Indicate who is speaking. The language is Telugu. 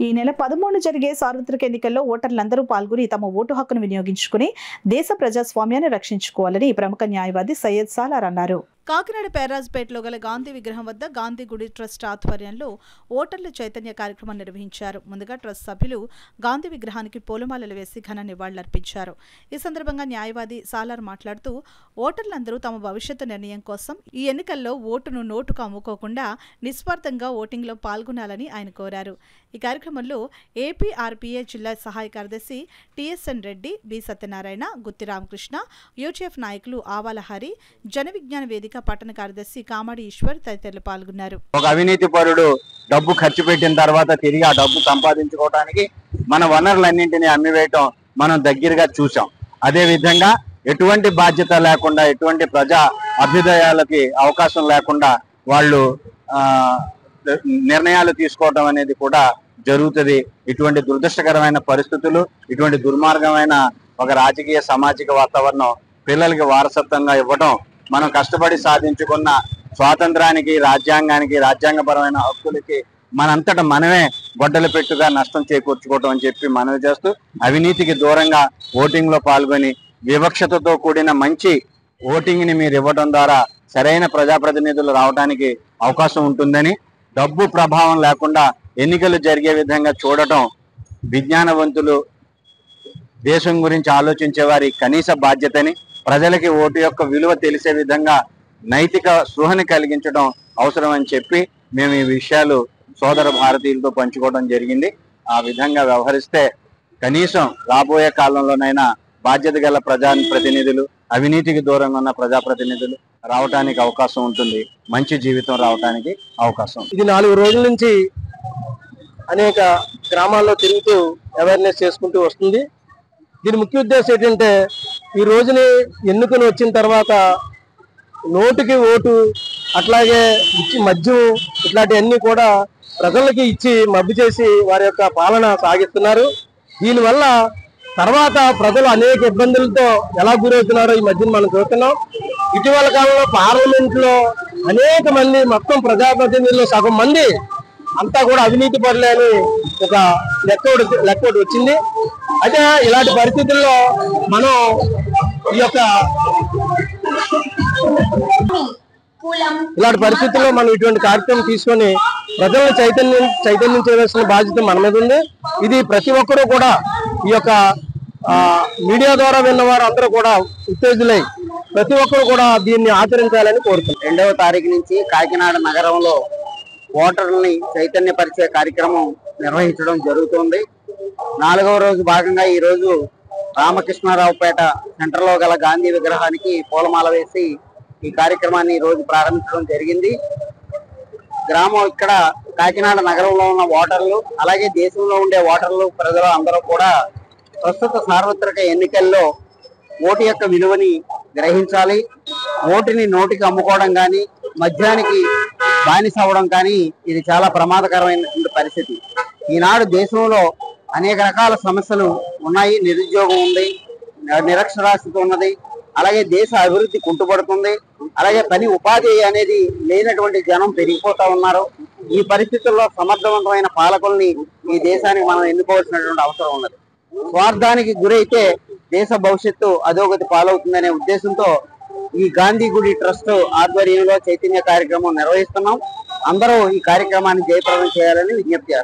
Speaker 1: ఈ నెల 13 జరిగే సార్వత్రిక ఎన్నికల్లో ఓటర్లందరూ పాల్గొని తమ ఓటు హక్కును వినియోగించుకుని దేశ ప్రజాస్వామ్యాన్ని రక్షించుకోవాలని ప్రముఖ న్యాయవాది సయ్యద్ సాలార్ అన్నారు. కాకినాడ పేరాజ్పేటలో గల గాంధీ విగ్రహం వద్ద గాంధీ గుడి ట్రస్ట్ ఆధ్వర్యంలో ఓటర్ల చైతన్య కార్యక్రమం నిర్వహించారు. ముందుగా ట్రస్ట్ సభ్యులు గాంధీ విగ్రహానికి పూలమాలలు వేసి ఘన నివాళులర్పించారు. ఈ సందర్భంగా న్యాయవాది సాలార్ మాట్లాడుతూ ఓటర్లందరూ తమ భవిష్యత్తు నిర్ణయం కోసం ఈ ఎన్నికల్లో ఓటును నోటుకు అమ్ముకోకుండా నిస్వార్థంగా ఓటింగ్లో పాల్గొనాలని ఆయన కోరారు. ఈ కార్యక్రమంలో ఏపీఆర్పీఏ జిల్లా సహాయ కార్యదర్శి టిఎస్ఎన్ రెడ్డి, బి సత్యనారాయణ, గుత్తి రామకృష్ణ, యూటీఎఫ్ నాయకులు ఆవాల హరి, జన విజ్ఞాన వేదిక పట్టణ కార్యదర్శి కామాడి ఈశ్వర్ తదితరులు పాల్గొన్నారు.
Speaker 2: ఒక అవినీతి పరుడు డబ్బు ఖర్చు పెట్టిన తర్వాత తిరిగి ఆ డబ్బు సంపాదించుకోవడానికి మన వనరులన్నింటినీ అమ్మివేయటం మనం దగ్గరగా చూసాం. అదే విధంగా ఎటువంటి బాధ్యత లేకుండా, ఎటువంటి ప్రజా అభ్యుదయాలకి అవకాశం లేకుండా వాళ్ళు నిర్ణయాలు తీసుకోవడం అనేది కూడా జరుగుతుంది. ఇటువంటి దురదృష్టకరమైన పరిస్థితులు, ఇటువంటి దుర్మార్గమైన ఒక రాజకీయ సామాజిక వాతావరణం పిల్లలకి వారసత్వంగా ఇవ్వడం, మనం కష్టపడి సాధించుకున్న స్వాతంత్రానికి, రాజ్యాంగానికి, రాజ్యాంగపరమైన హక్కులకి మనంతటా మనమే గొడ్డలు పెట్టుగా నష్టం చేకూర్చుకోవటం అని చెప్పి మనవి చేస్తూ, అవినీతికి దూరంగా ఓటింగ్ లో పాల్గొని వివక్షతతో కూడిన మంచి ఓటింగ్ ని మీరు ఇవ్వడం ద్వారా సరైన ప్రజాప్రతినిధులు రావడానికి అవకాశం ఉంటుందని, డబ్బు ప్రభావం లేకుండా ఎన్నికలు జరిగే విధంగా చూడటం విజ్ఞానవంతులు, దేశం గురించి ఆలోచించే వారి కనీస బాధ్యతని, ప్రజలకి ఓటు యొక్క విలువ తెలిసే విధంగా నైతిక స్పృహని కలిగించడం అవసరం అని చెప్పి మేము ఈ విషయాలు సోదర భారతీయులతో పంచుకోవడం జరిగింది. ఆ విధంగా వ్యవహరిస్తే కనీసం రాబోయే కాలంలోనైనా బాధ్యత గల ప్రజాప్రతినిధులు, అవినీతికి దూరంగా ఉన్న ప్రజాప్రతినిధులు రావడానికి అవకాశం ఉంటుంది, మంచి జీవితం రావడానికి అవకాశం.
Speaker 3: ఇది 4 రోజుల నుంచి అనేక గ్రామాల్లో తిరుగుతూ అవేర్నెస్ చేసుకుంటూ వస్తుంది. దీని ముఖ్య ఉద్దేశం ఏంటంటే, ఈ రోజుని ఎన్నుకొని వచ్చిన తర్వాత నోటుకి ఓటు, అట్లాగే ఇచ్చి మద్యం, ఇట్లాంటివన్నీ కూడా ప్రజలకి ఇచ్చి మబ్బు చేసి వారి యొక్క పాలన సాగిస్తున్నారు. దీనివల్ల తర్వాత ప్రజలు అనేక ఇబ్బందులతో ఎలా గురవుతున్నారో ఈ మధ్యన మనం చూస్తున్నాం. ఇటీవల కాలంలో పార్లమెంట్ లో అనేక మంది, మొత్తం ప్రజాప్రతినిధులు సగం మంది అంతా కూడా అవినీతి పరులే అని ఒక లెక్క వచ్చింది. అయితే ఇలాంటి పరిస్థితుల్లో మనం ఇటువంటి కార్యక్రమం తీసుకొని ప్రజలను చైతన్యం చేయవలసిన బాధ్యత మన మీద ఉంది. ఇది ప్రతి ఒక్కరూ కూడా ఈ యొక్క మీడియా ద్వారా విన్నవారు అందరూ కూడా ఉత్తేజులై ప్రతి ఒక్కరు కూడా దీన్ని ఆచరించాలని కోరుతున్నాం.
Speaker 2: 2వ తారీఖు నుంచి కాకినాడ నగరంలో ఓటర్లని చైతన్యపరిచే కార్యక్రమం నిర్వహించడం జరుగుతుంది. 4వ రోజు భాగంగా ఈ రోజు రామకృష్ణారావుపేట సెంటర్ లో గల గాంధీ విగ్రహానికి పూలమాల వేసి ఈ కార్యక్రమాన్ని ఈ రోజు ప్రారంభించడం జరిగింది. ఇక్కడ కాకినాడ నగరంలో ఉన్న ఓటర్లు, అలాగే దేశంలో ఉండే ఓటర్లు, ప్రజలు అందరూ కూడా ప్రస్తుత సార్వత్రిక ఎన్నికల్లో ఓటు యొక్క విలువని గ్రహించాలి. ఓటుని నోటికి అమ్ముకోవడం కానీ, మద్యానికి బానిస అవ్వడం కానీ ఇది చాలా ప్రమాదకరమైనటువంటి పరిస్థితి. ఈనాడు దేశంలో అనేక రకాల సమస్యలు ఉన్నాయి. నిరుద్యోగం ఉంది, నిరక్షరాస్యత ఉన్నది, అలాగే దేశ అభివృద్ధి కుంటుపడుతుంది, అలాగే పని ఉపాధి అనేది లేనటువంటి జనం పెరిగిపోతా ఉన్నారు. ఈ పరిస్థితుల్లో సమర్థవంతమైన పాలకుల్ని ఈ దేశానికి మనం ఎన్నుకోవాల్సినటువంటి అవసరం ఉన్నది. స్వార్థానికి గురైతే దేశ భవిష్యత్తు అధోగతి పాలవుతుందనే ఉద్దేశంతో ఈ గాంధీ గుడి ట్రస్ట్ ఆధ్వర్యంలో చైతన్య కార్యక్రమం నిర్వహిస్తున్నాం. అందరూ ఈ కార్యక్రమాన్ని జయప్రదం చేయాలని విజ్ఞప్తి చేస్తారు.